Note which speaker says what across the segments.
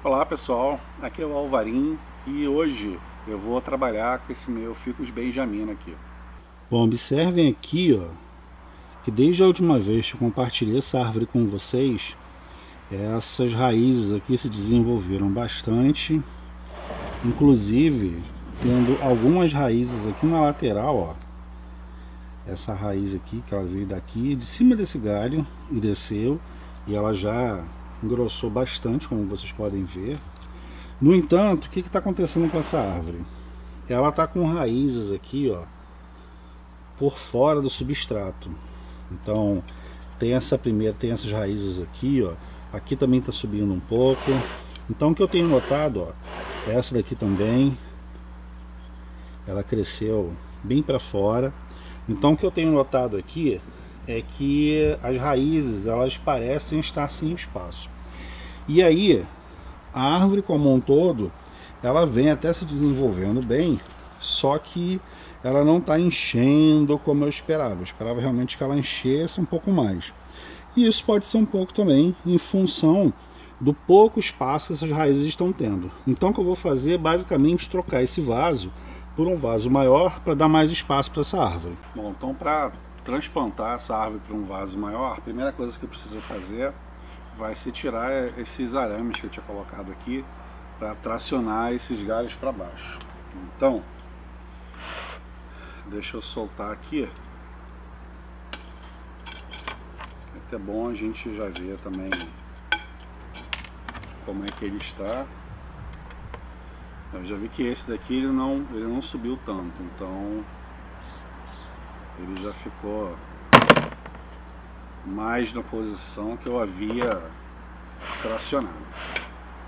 Speaker 1: Olá pessoal, aqui é o Alvarim e hoje eu vou trabalhar com esse meu Ficus Benjamin aqui.
Speaker 2: Bom, observem aqui, ó, que desde a última vez que eu compartilhei essa árvore com vocês, essas raízes aqui se desenvolveram bastante, inclusive tendo algumas raízes aqui na lateral, ó. Essa raiz aqui, que ela veio daqui, de cima desse galho e desceu, e ela já engrossou bastante, como vocês podem ver. No entanto, o que está acontecendo com essa árvore? Ela está com raízes aqui, ó, por fora do substrato. Então tem essas raízes aqui, ó. Aqui também está subindo um pouco. Então o que eu tenho notado, ó, essa daqui também, ela cresceu bem para fora. Então o que eu tenho notado aqui é que as raízes, elas parecem estar sem espaço. E aí a árvore como um todo, ela vem até se desenvolvendo bem, só que ela não está enchendo como eu esperava. Eu esperava realmente que ela enchesse um pouco mais. E isso pode ser um pouco também em função do pouco espaço que essas raízes estão tendo. Então o que eu vou fazer é basicamente trocar esse vaso por um vaso maior para dar mais espaço para essa árvore.
Speaker 1: Bom, então para transplantar essa árvore para um vaso maior, a primeira coisa que eu preciso fazer vai ser tirar esses arames que eu tinha colocado aqui para tracionar esses galhos para baixo. Então, deixa eu soltar aqui. É até bom a gente já ver também como é que ele está. Eu já vi que esse daqui ele não subiu tanto, então ele já ficou mais na posição que eu havia tracionado.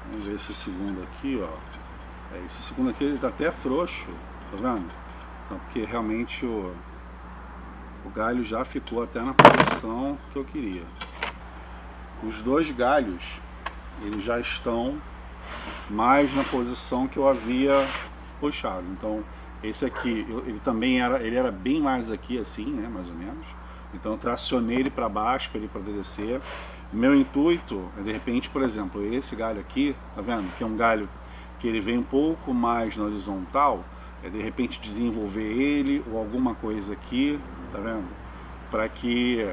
Speaker 1: Vamos ver esse segundo aqui, ó. Esse segundo aqui ele tá até frouxo, tá vendo? Então, porque realmente o galho já ficou até na posição que eu queria. Os dois galhos eles já estão mais na posição que eu havia puxado. Então esse aqui ele também era bem mais aqui assim, né, mais ou menos. Então eu tracionei ele para baixo para ele poder descer. Meu intuito é de repente, por exemplo, esse galho aqui, tá vendo? Que é um galho que ele vem um pouco mais na horizontal, é de repente desenvolver ele ou alguma coisa aqui, tá vendo? Para que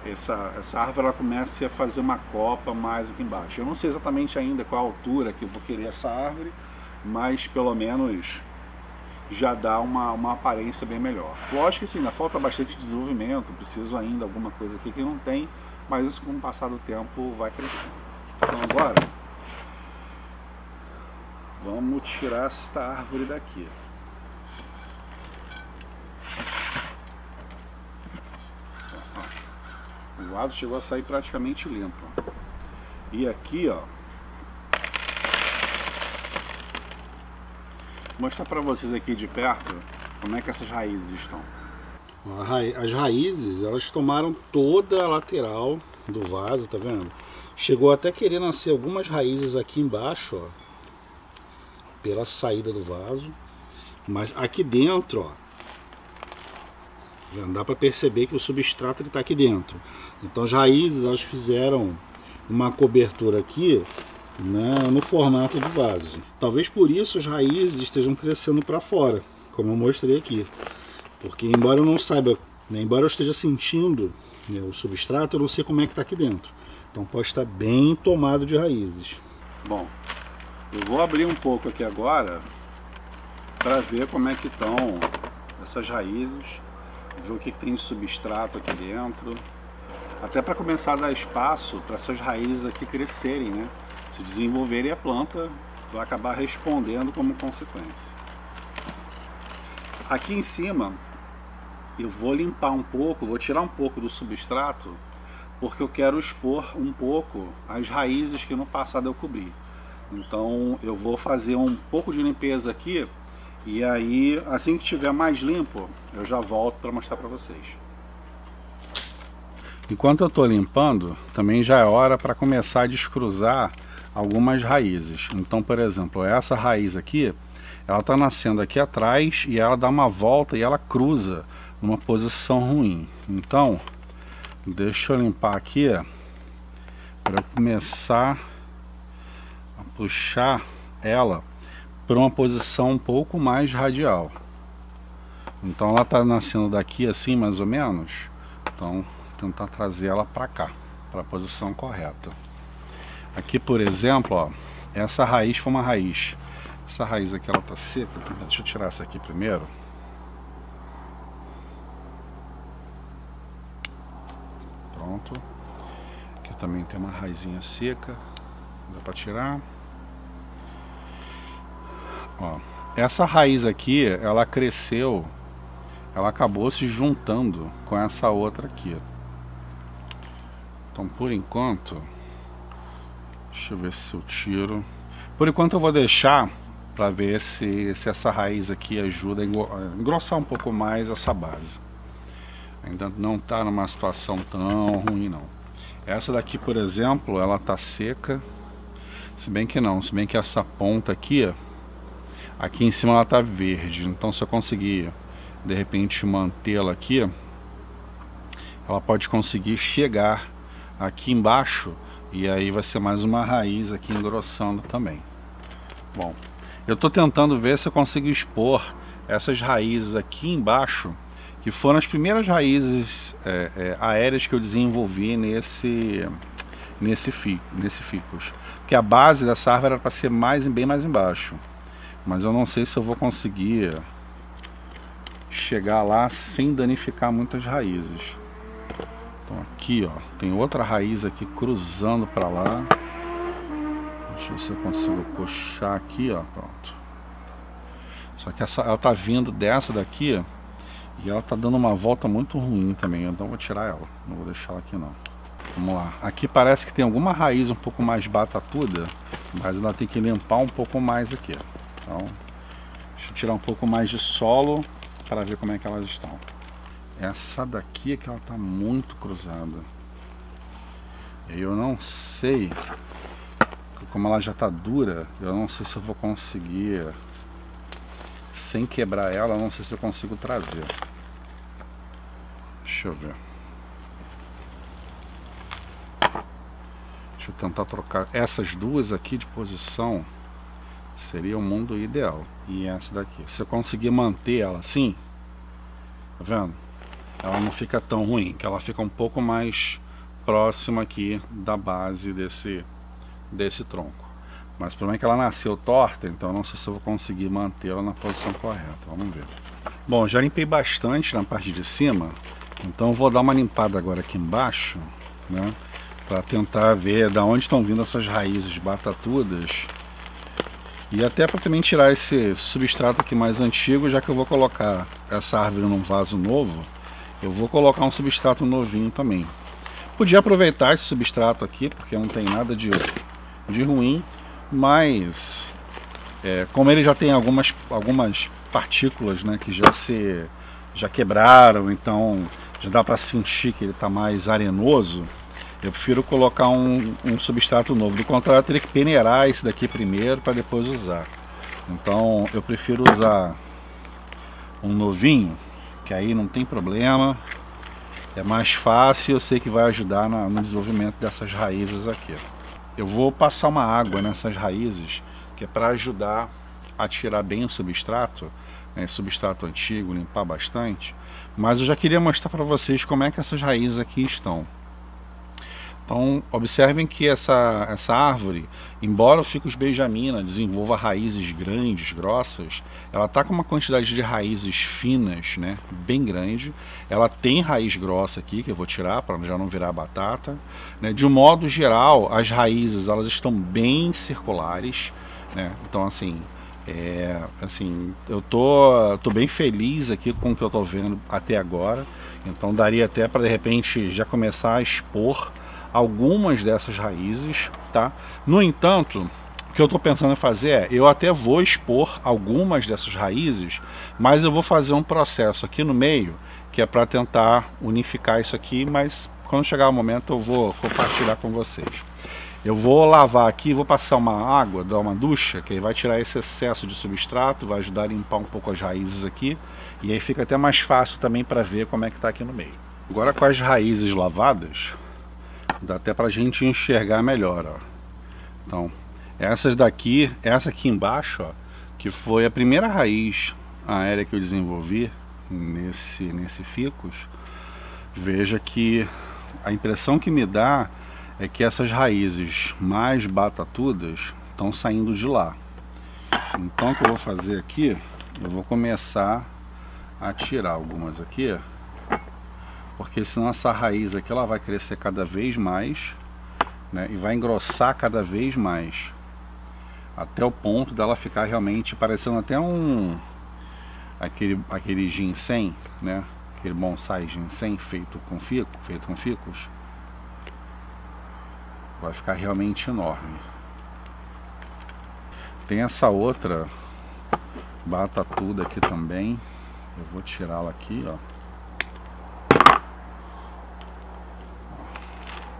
Speaker 1: essa árvore ela comece a fazer uma copa mais aqui embaixo. Eu não sei exatamente ainda qual a altura que eu vou querer essa árvore, mas pelo menos já dá uma aparência bem melhor. Lógico que sim, ainda falta bastante desenvolvimento, preciso ainda alguma coisa aqui que não tem, mas isso com o passar do tempo vai crescendo. Então agora, vamos tirar esta árvore daqui. O vaso chegou a sair praticamente limpo. E aqui, ó, vou mostrar para vocês aqui de perto como é que essas raízes estão.
Speaker 2: As raízes, elas tomaram toda a lateral do vaso, tá vendo? Chegou até querer nascer algumas raízes aqui embaixo, ó, pela saída do vaso. Mas aqui dentro, ó, dá para perceber que o substrato está aqui dentro. Então as raízes, elas fizeram uma cobertura aqui, né, no formato de vaso. Talvez por isso as raízes estejam crescendo para fora, como eu mostrei aqui. Porque embora eu não saiba, né, embora eu esteja sentindo, né, o substrato, eu não sei como é que está aqui dentro. Então pode estar bem tomado de raízes.
Speaker 1: Bom, eu vou abrir um pouco aqui agora para ver como é que estão essas raízes, ver o que tem de substrato aqui dentro, até para começar a dar espaço para essas raízes aqui crescerem, né? Se desenvolverem, a planta vai acabar respondendo como consequência. Aqui em cima eu vou limpar um pouco, vou tirar um pouco do substrato, porque eu quero expor um pouco as raízes que no passado eu cobri. Então eu vou fazer um pouco de limpeza aqui e aí assim que estiver mais limpo eu já volto para mostrar para vocês. Enquanto eu estou limpando, também já é hora para começar a descruzar algumas raízes. Então, por exemplo, essa raiz aqui, ela está nascendo aqui atrás e ela dá uma volta e ela cruza numa posição ruim. Então, deixa eu limpar aqui para começar a
Speaker 2: puxar ela para uma posição um pouco mais radial. Então ela está nascendo daqui assim mais ou menos. Então tentar trazer ela para cá, para a posição correta. Aqui, por exemplo, ó, essa raiz foi uma raiz. Essa raiz aqui ela está seca. Deixa eu tirar essa aqui primeiro. Pronto. Aqui também tem uma raizinha seca. Dá para tirar. Ó, essa raiz aqui, ela cresceu, ela acabou se juntando com essa outra aqui. Então, por enquanto, deixa eu ver se eu tiro. Por enquanto eu vou deixar para ver se essa raiz aqui ajuda a engrossar um pouco mais essa base. Ainda não está numa situação tão ruim não. Essa daqui, por exemplo, ela está seca. Se bem que não, se bem que essa ponta aqui, aqui em cima ela está verde. Então se eu conseguir de repente mantê-la aqui, ela pode conseguir chegar aqui embaixo. E aí vai ser mais uma raiz aqui engrossando também. Bom, eu estou tentando ver se eu consigo expor essas raízes aqui embaixo, que foram as primeiras raízes aéreas que eu desenvolvi nesse ficus. Porque a base dessa árvore era para ser bem mais embaixo. Mas eu não sei se eu vou conseguir chegar lá sem danificar muitas raízes. Então aqui, ó, tem outra raiz aqui cruzando para lá. Deixa eu ver se eu consigo puxar aqui, ó, pronto. Só que ela tá vindo dessa daqui e ela tá dando uma volta muito ruim também. Então eu vou tirar ela, não vou deixar ela aqui não. Vamos lá. Aqui parece que tem alguma raiz um pouco mais batatuda, mas ela tem que limpar um pouco mais aqui. Então, deixa eu tirar um pouco mais de solo para ver como é que elas estão. Essa daqui é que ela está muito cruzada. Eu não sei, como ela já está dura, eu não sei se eu vou conseguir, sem quebrar ela, eu não sei se eu consigo trazer. Deixa eu ver. Deixa eu tentar trocar essas duas aqui de posição. Seria o mundo ideal. E essa daqui, se eu conseguir manter ela assim, tá vendo? Ela não fica tão ruim, que ela fica um pouco mais próxima aqui da base desse tronco. Mas o problema é que ela nasceu torta, então não sei se eu vou conseguir mantê-la na posição correta. Vamos ver. Bom, já limpei bastante na parte de cima, então eu vou dar uma limpada agora aqui embaixo, né? Para tentar ver da onde estão vindo essas raízes batatudas. E até para também tirar esse substrato aqui mais antigo, já que eu vou colocar essa árvore num vaso novo, eu vou colocar um substrato novinho também. Podia aproveitar esse substrato aqui, porque não tem nada de ruim, mas como ele já tem algumas partículas, né, que já quebraram, então já dá para sentir que ele está mais arenoso, eu prefiro colocar um substrato novo. Do contrário, eu teria que peneirar esse daqui primeiro para depois usar. Então eu prefiro usar um novinho, que aí não tem problema, é mais fácil, eu sei que vai ajudar no desenvolvimento dessas raízes aqui. Eu vou passar uma água nessas raízes, que é para ajudar a tirar bem o substrato, né, substrato antigo, limpar bastante. Mas eu já queria mostrar para vocês como é que essas raízes aqui estão. Então observem que essa árvore, embora o ficus benjamina desenvolva raízes grandes, grossas, ela está com uma quantidade de raízes finas, né, bem grande. Ela tem raiz grossa aqui, que eu vou tirar para já não virar batata, né. De um modo geral, as raízes elas estão bem circulares, né. Então assim, eu tô bem feliz aqui com o que eu estou vendo até agora. Então daria até para de repente já começar a expor algumas dessas raízes, tá? No entanto, o que eu estou pensando em fazer eu até vou expor algumas dessas raízes, mas eu vou fazer um processo aqui no meio, que é para tentar unificar isso aqui, mas quando chegar o momento eu vou compartilhar com vocês. Eu vou lavar aqui, vou passar uma água, dar uma ducha, que aí vai tirar esse excesso de substrato, vai ajudar a limpar um pouco as raízes aqui, e aí fica até mais fácil também para ver como é que está aqui no meio. Agora com as raízes lavadas, dá até pra gente enxergar melhor, ó. Então,
Speaker 1: Essas daqui, essa aqui embaixo, ó, que foi a primeira raiz aérea que eu desenvolvi nesse ficus, veja que a impressão que me dá é que essas raízes mais batatudas estão saindo de lá. Então o que eu vou fazer aqui, eu vou começar a tirar algumas aqui, porque senão essa raiz aqui ela vai crescer cada vez mais, né, e vai engrossar cada vez mais, até o ponto dela ficar realmente parecendo até aquele ginseng, né, aquele bonsai ginseng feito com ficus. Vai ficar realmente enorme. Tem essa outra batatuda aqui também. Eu vou tirá-la aqui, ó.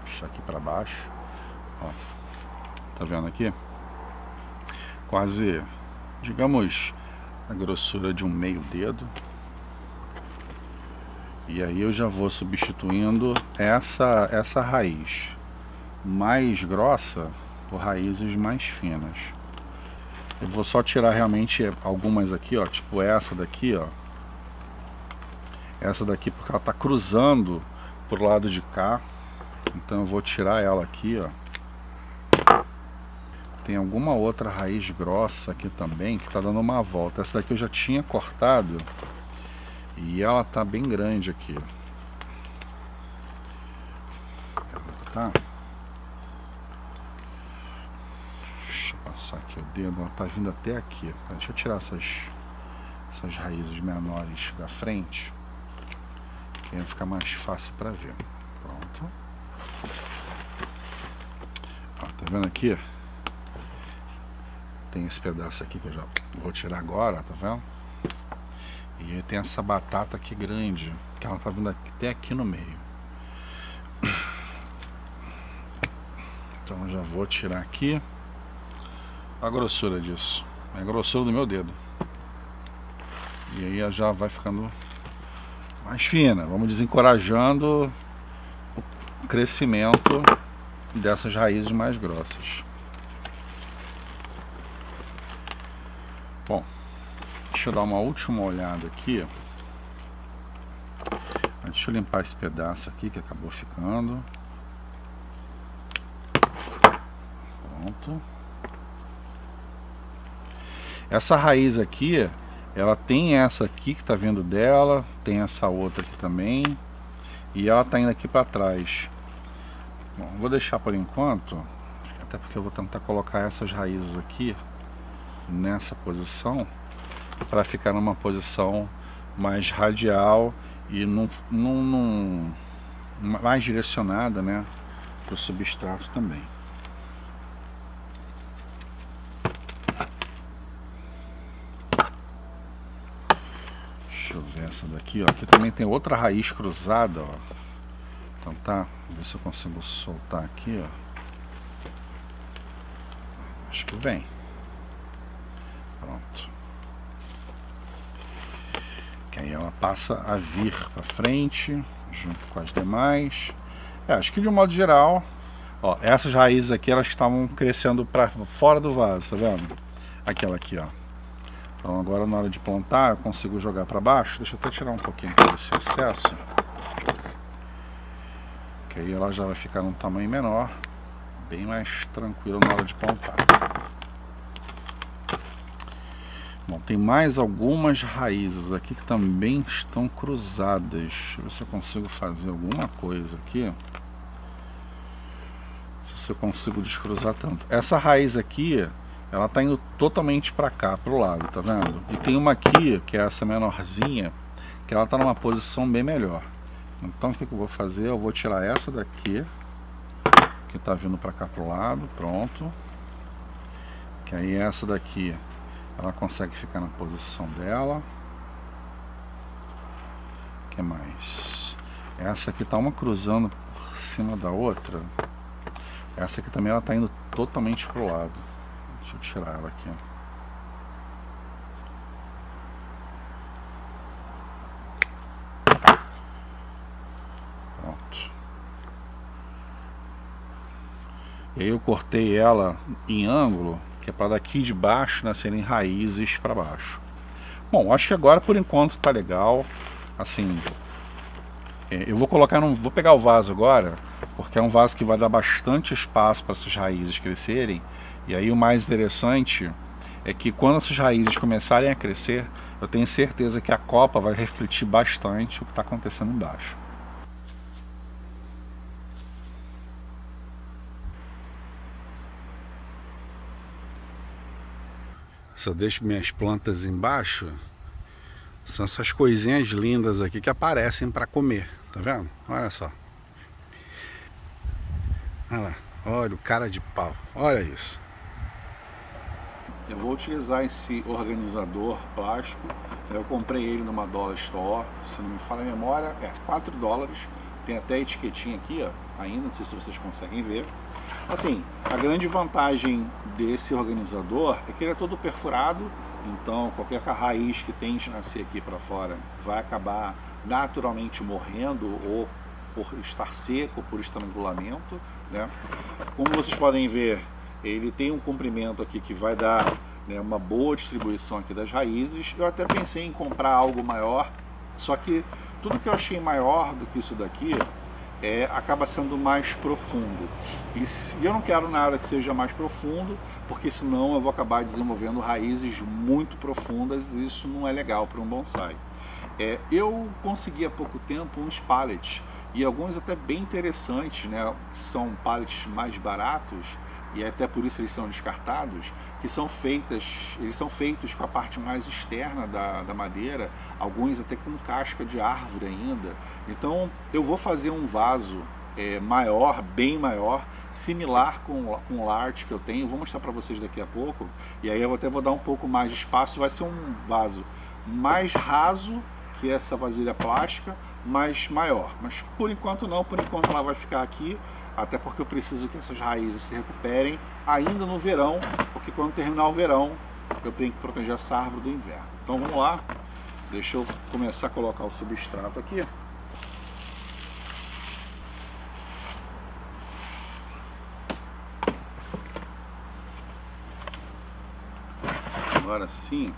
Speaker 1: Deixar aqui para baixo. Ó. Tá vendo aqui? Quase, digamos, a grossura de um meio dedo. E aí eu já vou substituindo essa raiz mais grossa por raízes mais finas. Eu vou só tirar realmente algumas aqui, ó, tipo essa daqui, ó. Essa daqui porque ela tá cruzando pro lado de cá. Então eu vou tirar ela aqui, ó. Tem alguma outra raiz grossa aqui também que tá dando uma volta. Essa daqui eu já tinha cortado e ela tá bem grande aqui. Tá? Deixa eu passar aqui o dedo, ela tá vindo até aqui. Deixa eu tirar essas raízes menores da frente, que aí fica mais fácil para ver. Pronto. Ó, tá vendo aqui? Tem esse pedaço aqui que eu já vou tirar agora, tá vendo? E aí tem essa batata aqui grande, que ela tá vindo até aqui no meio. Então eu já vou tirar aqui. A grossura disso. É a grossura do meu dedo. E aí ela já vai ficando mais fina. Vamos desencorajando o crescimento dessas raízes mais grossas. Bom, deixa eu dar uma última olhada aqui. Deixa eu limpar esse pedaço aqui que acabou ficando. Pronto. Essa raiz aqui, ela tem essa aqui que tá vindo dela, tem essa outra aqui também, e ela tá indo aqui para trás. Bom, vou deixar por enquanto, até porque eu vou tentar colocar essas raízes aqui nessa posição para ficar numa posição mais radial e mais direcionada, né, para o substrato também. Deixa eu ver essa daqui, ó. Aqui também tem outra raiz cruzada, ó. Então tá, ver se eu consigo soltar aqui, ó. Acho que vem. Pronto. Que aí ela passa a vir para frente junto com as demais. Acho que de um modo geral, ó, essas raízes aqui elas estavam crescendo para fora do vaso, tá vendo? Aquela aqui, ó. Então agora na hora de plantar eu consigo jogar para baixo. Deixa eu até tirar um pouquinho desse excesso, que aí ela já vai ficar num tamanho menor, bem mais tranquilo na hora de plantar. Bom, tem mais algumas raízes aqui que também estão cruzadas. Deixa eu ver se eu consigo fazer alguma coisa aqui. Se eu consigo descruzar tanto. Essa raiz aqui, ela está indo totalmente para cá, para o lado, tá vendo? E tem uma aqui, que é essa menorzinha, que ela está numa posição bem melhor. Então o que eu vou fazer? Eu vou tirar essa daqui, que está vindo para cá para o lado, pronto. Que aí essa daqui ela consegue ficar na posição dela. O que mais? Essa aqui tá uma cruzando por cima da outra. Essa aqui também ela tá indo totalmente pro lado. Deixa eu tirar ela aqui. Pronto. E aí eu cortei ela em ângulo, que é para daqui de baixo nascerem raízes para baixo. Bom, acho que agora por enquanto tá legal. Assim, eu vou colocar vou pegar o vaso agora, porque é um vaso que vai dar bastante espaço para essas raízes crescerem. E aí o mais interessante é que quando essas raízes começarem a crescer, eu tenho certeza que a copa vai refletir bastante o que está acontecendo embaixo. Se eu deixo minhas plantas embaixo, são essas coisinhas lindas aqui que aparecem para comer, tá vendo? Olha só. Olha lá, olha o cara de pau, olha isso. Eu vou utilizar esse organizador plástico. Eu comprei ele numa Dollar Store, se não me falha a memória, é 4 dólares. Tem até a etiquetinha aqui, ó, ainda, não sei se vocês conseguem ver. Assim, a grande vantagem desse organizador é que ele é todo perfurado, então qualquer raiz que tente nascer aqui para fora vai acabar naturalmente morrendo ou por estar seco, por estrangulamento, né? Como vocês podem ver, ele tem um comprimento aqui que vai dar, né, uma boa distribuição aqui das raízes. Eu até pensei em comprar algo maior, só que tudo que eu achei maior do que isso daqui acaba sendo mais profundo. E eu não quero nada que seja mais profundo, porque senão eu vou acabar desenvolvendo raízes muito profundas e isso não é legal para um bonsai. Eu consegui há pouco tempo uns pallets, e alguns até bem interessantes, né? São pallets mais baratos, e até por isso eles são descartados, que eles são feitos com a parte mais externa da madeira, alguns até com casca de árvore ainda. Então eu vou fazer um vaso maior, bem maior, similar com o Larch que eu tenho. Vou mostrar para vocês daqui a pouco, e aí eu até vou dar um pouco mais de espaço. Vai ser um vaso mais raso que essa vasilha plástica, mas maior. Mas por enquanto não, por enquanto ela vai ficar aqui, até porque eu preciso que essas raízes se recuperem ainda no verão, porque quando terminar o verão eu tenho que proteger essa árvore do inverno. Então vamos lá, deixa eu começar a colocar o substrato aqui. Agora sim.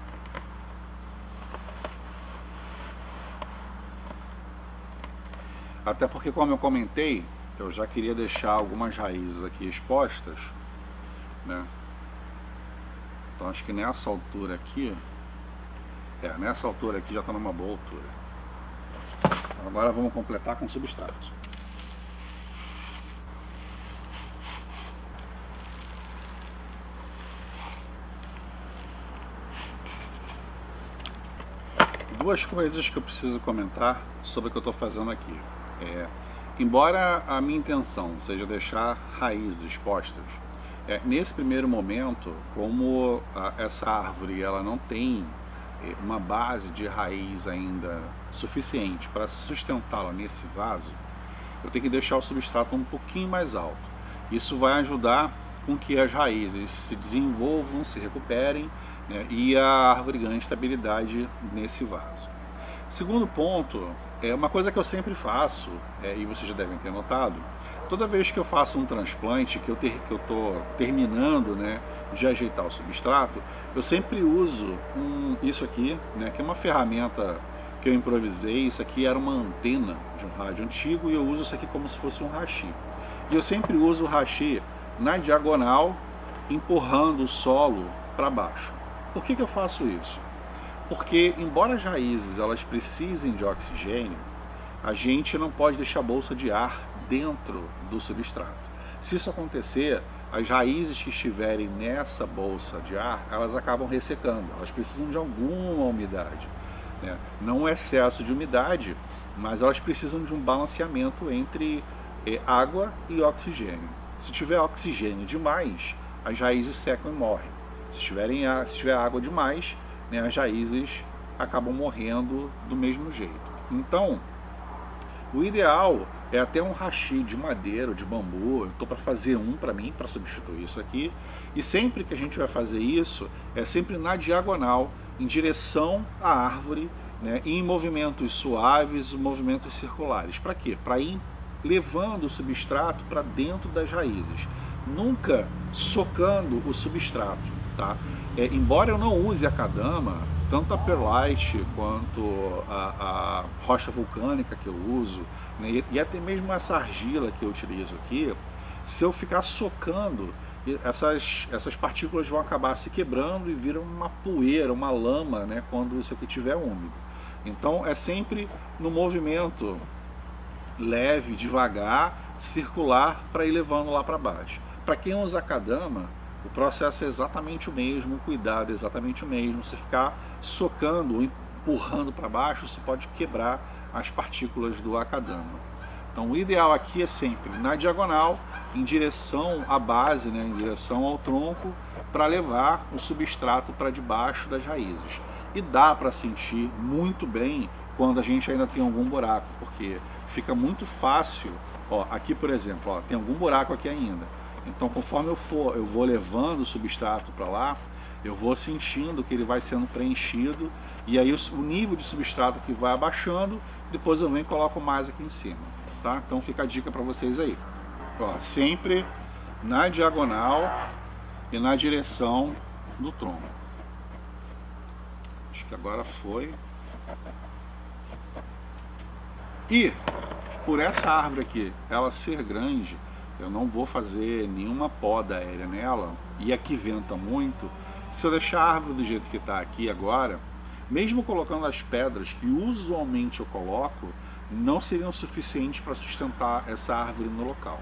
Speaker 1: Até porque, como eu comentei, eu já queria deixar algumas raízes aqui expostas, né? Então acho que nessa altura aqui, nessa altura aqui já está numa boa altura. Agora vamos completar com substrato. Duas coisas que eu preciso comentar sobre o que eu estou fazendo aqui. Embora a minha intenção seja deixar raízes expostas, nesse primeiro momento, como essa árvore ela não tem uma base de raiz ainda suficiente para sustentá-la nesse vaso, eu tenho que deixar o substrato um pouquinho mais alto. Isso vai ajudar com que as raízes se desenvolvam, se recuperem, né, e a árvore ganhe estabilidade nesse vaso. Segundo ponto, uma coisa que eu sempre faço, e vocês já devem ter notado, toda vez que eu faço um transplante, que eu estou terminando, né, de ajeitar o substrato, eu sempre uso isso aqui, né, que é uma ferramenta que eu improvisei. Isso aqui era uma antena de um rádio antigo e eu uso isso aqui como se fosse um hashi. E eu sempre uso o hashi na diagonal, empurrando o solo para baixo. Por que eu faço isso? Porque, embora as raízes elas precisem de oxigênio, a gente não pode deixar a bolsa de ar dentro do substrato. Se isso acontecer, as raízes que estiverem nessa bolsa de ar, elas acabam ressecando, elas precisam de alguma umidade, né? Não excesso de umidade, mas elas precisam de um balanceamento entre água e oxigênio. Se tiver oxigênio demais, as raízes secam e morrem. Se tiver água demais, né, as raízes acabam morrendo do mesmo jeito. Então, o ideal é até um hashi de madeira ou de bambu. Eu estou para fazer um para mim, para substituir isso aqui. E sempre que a gente vai fazer isso, é sempre na diagonal, em direção à árvore, né, em movimentos suaves, movimentos circulares. Para quê? Para ir levando o substrato para dentro das raízes. nunca socando o substrato, tá? Embora eu não use a Kadama, tanto a perlite quanto a rocha vulcânica que eu uso, né, e até mesmo essa argila que eu utilizo aqui, se eu ficar socando, essas partículas vão acabar se quebrando e viram uma poeira, uma lama, né, quando isso aqui estiver úmido. Então é sempre no movimento leve, devagar, circular, para ir levando lá para baixo. Para quem usa a Kadama, o processo é exatamente o mesmo, o cuidado é exatamente o mesmo. Se ficar socando ou empurrando para baixo, você pode quebrar as partículas do Akadama. Então o ideal aqui é sempre na diagonal, em direção à base, né, em direção ao tronco, para levar o substrato para debaixo das raízes. E dá para sentir muito bem quando a gente ainda tem algum buraco, porque fica muito fácil. Ó, aqui por exemplo, ó, tem algum buraco aqui ainda. Então conforme eu vou levando o substrato para lá, eu vou sentindo que ele vai sendo preenchido, e aí o nível de substrato que vai abaixando, depois eu venho e coloco mais aqui em cima, tá? Então fica a dica para vocês aí. Ó, sempre na diagonal e na direção do tronco. Acho que agora foi. E por essa árvore aqui, ela ser grande, eu não vou fazer nenhuma poda aérea nela, e aqui venta muito. Se eu deixar a árvore do jeito que está aqui agora, mesmo colocando as pedras que usualmente eu coloco, não seriam suficientes para sustentar essa árvore no local.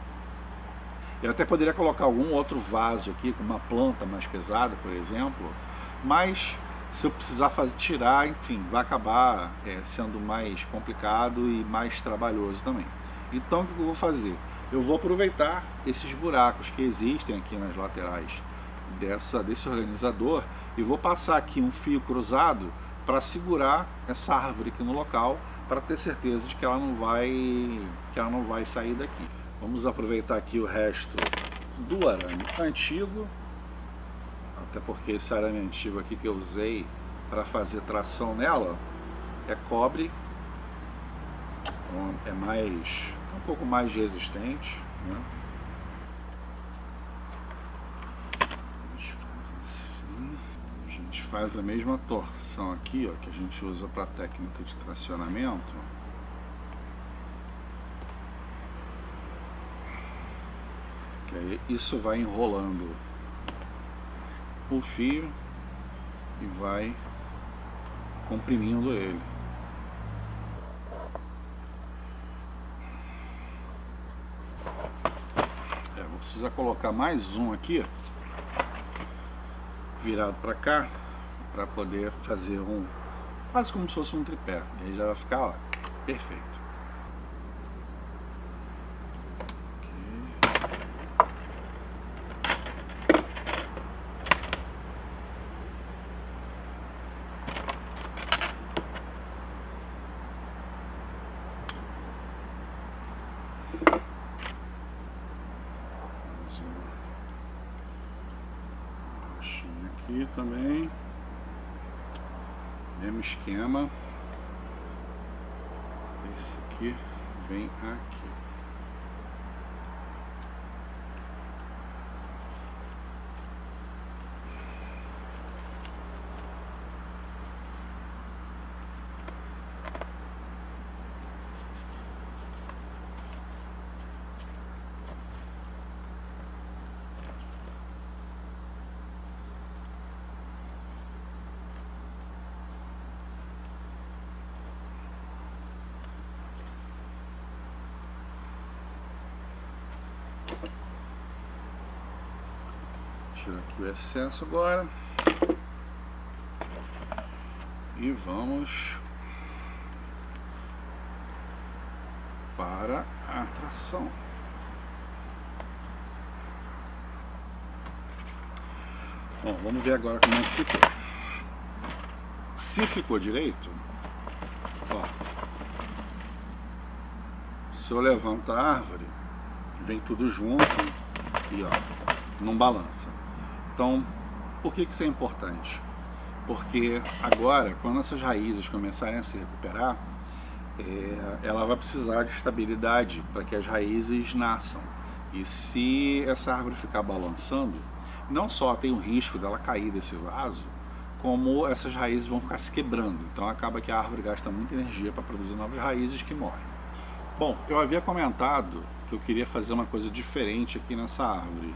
Speaker 1: Eu até poderia colocar algum outro vaso aqui, com uma planta mais pesada, por exemplo, mas se eu precisar tirar, enfim, vai acabar sendo mais complicado e mais trabalhoso também. Então o que eu vou fazer? Eu vou aproveitar esses buracos que existem aqui nas laterais desse organizador e vou passar aqui um fio cruzado para segurar essa árvore aqui no local, para ter certeza de que ela não vai sair daqui. Vamos aproveitar aqui o resto do arame antigo, até porque esse arame antigo aqui que eu usei para fazer tração nela é cobre, então é um pouco mais resistente, né? A gente faz a mesma torção aqui, ó, que a gente usa para a técnica de tracionamento. Que aí isso vai enrolando o fio e vai comprimindo ele. Vou precisar colocar mais um aqui, virado para cá, para poder fazer quase como se fosse um tripé. E aí já vai ficar, ó, perfeito. Aqui também, mesmo esquema. Esse aqui vem aqui. Tirar aqui o excesso agora e vamos para a tração. Bom, vamos ver agora como é que ficou. Se ficou direito, ó, se eu levanto a árvore, vem tudo junto e ó, não balança. Então, por que isso é importante? Porque agora, quando essas raízes começarem a se recuperar, ela vai precisar de estabilidade para que as raízes nasçam. E se essa árvore ficar balançando, não só tem o risco dela cair desse vaso, como essas raízes vão ficar se quebrando. Então acaba que a árvore gasta muita energia para produzir novas raízes que morrem. Bom, eu havia comentado que eu queria fazer uma coisa diferente aqui nessa árvore.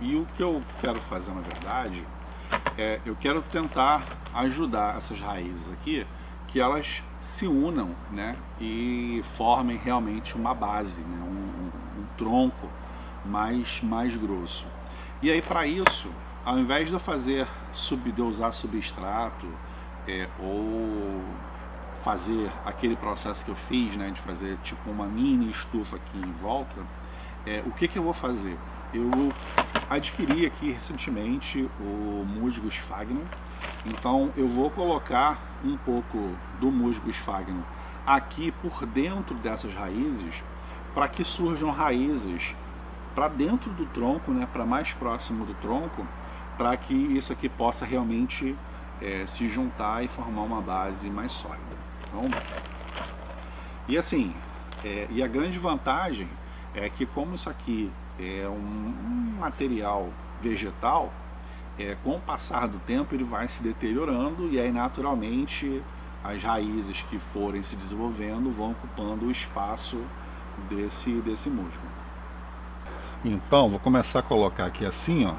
Speaker 1: E o que eu quero fazer, na verdade, eu quero tentar ajudar essas raízes aqui, que elas se unam, né, e formem realmente uma base, né, um tronco mais grosso. E aí, para isso, ao invés de eu usar substrato ou fazer aquele processo que eu fiz, né, de fazer tipo uma mini estufa aqui em volta, o que eu vou fazer? Eu adquiri aqui recentemente o musgo sphagnum, então eu vou colocar um pouco do musgo sphagnum aqui por dentro dessas raízes, para que surjam raízes para dentro do tronco, né, para mais próximo do tronco, para que isso aqui possa realmente se juntar e formar uma base mais sólida. Então, e assim, e a grande vantagem é que, como isso aqui é um material vegetal, com o passar do tempo ele vai se deteriorando, e aí naturalmente as raízes que forem se desenvolvendo vão ocupando o espaço desse musgo. Então vou começar a colocar aqui assim, ó,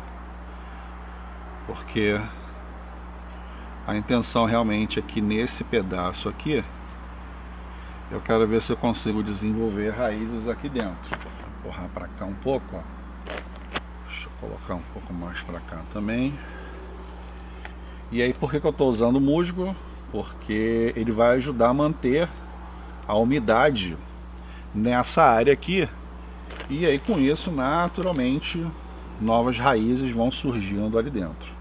Speaker 1: porque a intenção realmente é que nesse pedaço aqui eu quero ver se eu consigo desenvolver raízes aqui dentro. Vou empurrar para cá um pouco, ó. Deixa eu colocar um pouco mais para cá também. E aí, por que eu estou usando musgo? Porque ele vai ajudar a manter a umidade nessa área aqui, e aí com isso naturalmente novas raízes vão surgindo ali dentro.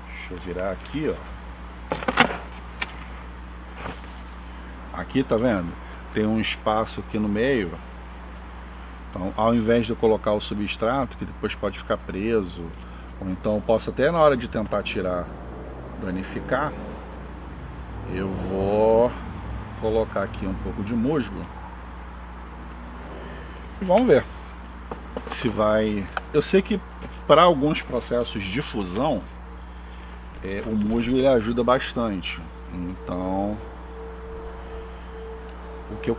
Speaker 1: Deixa eu virar aqui, ó. Aqui, tá vendo? Tem um espaço aqui no meio. Então, ao invés de eu colocar o substrato, que depois pode ficar preso, ou então eu posso até na hora de tentar tirar, danificar, eu vou colocar aqui um pouco de musgo. E vamos ver se vai... Eu sei que para alguns processos de fusão, o musgo ele ajuda bastante. Então,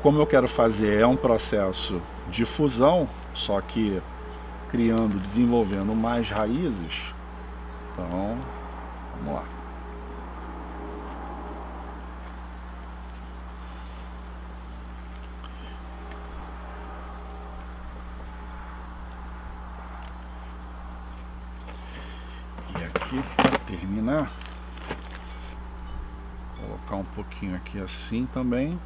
Speaker 1: como eu quero fazer é um processo de fusão, só que criando, desenvolvendo mais raízes. Então, vamos lá. E aqui, para terminar, vou colocar um pouquinho aqui assim também.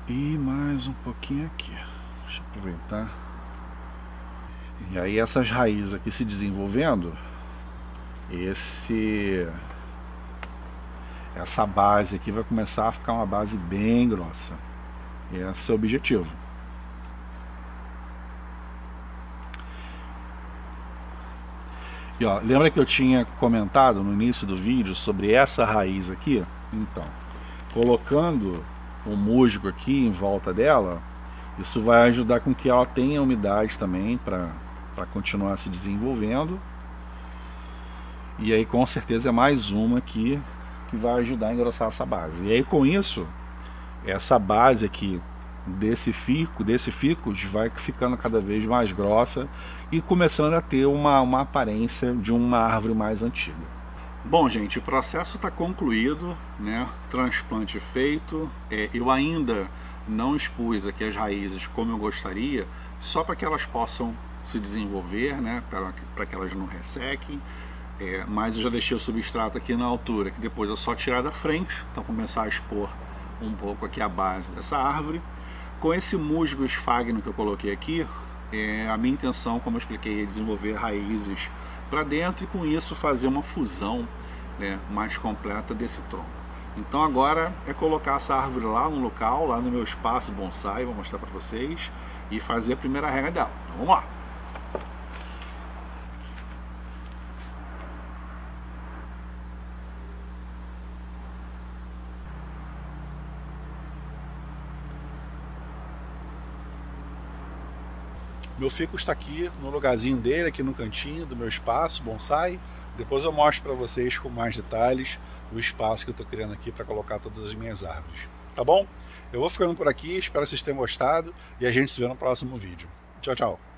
Speaker 1: E mais um pouquinho aqui. Deixa eu aproveitar. E aí essas raízes aqui se desenvolvendo, essa base aqui vai começar a ficar uma base bem grossa. Esse é o objetivo. E ó, lembra que eu tinha comentado no início do vídeo sobre essa raiz aqui? Então, colocando o musgo aqui em volta dela, isso vai ajudar com que ela tenha umidade também para continuar se desenvolvendo. E aí com certeza é mais uma aqui que vai ajudar a engrossar essa base. E aí com isso, essa base aqui desse ficus vai ficando cada vez mais grossa e começando a ter uma aparência de uma árvore mais antiga. Bom, gente, o processo está concluído, né? Transplante feito. Eu ainda não expus aqui as raízes como eu gostaria, só para que elas possam se desenvolver, né? Para que elas não ressequem. Mas eu já deixei o substrato aqui na altura, que depois é só tirar da frente. Então começar a expor um pouco aqui a base dessa árvore. Com esse musgo sphagnum que eu coloquei aqui, a minha intenção, como eu expliquei, é desenvolver raízes para dentro e com isso fazer uma fusão, né, mais completa desse tronco. Então agora é colocar essa árvore lá no local, lá no meu espaço bonsai, vou mostrar para vocês, e fazer a primeira rega dela. Então vamos lá! Meu fico está aqui no lugarzinho dele, aqui no cantinho do meu espaço bonsai. Depois eu mostro para vocês com mais detalhes o espaço que eu estou criando aqui para colocar todas as minhas árvores. Tá bom? Eu vou ficando por aqui, espero que vocês tenham gostado e a gente se vê no próximo vídeo. Tchau, tchau!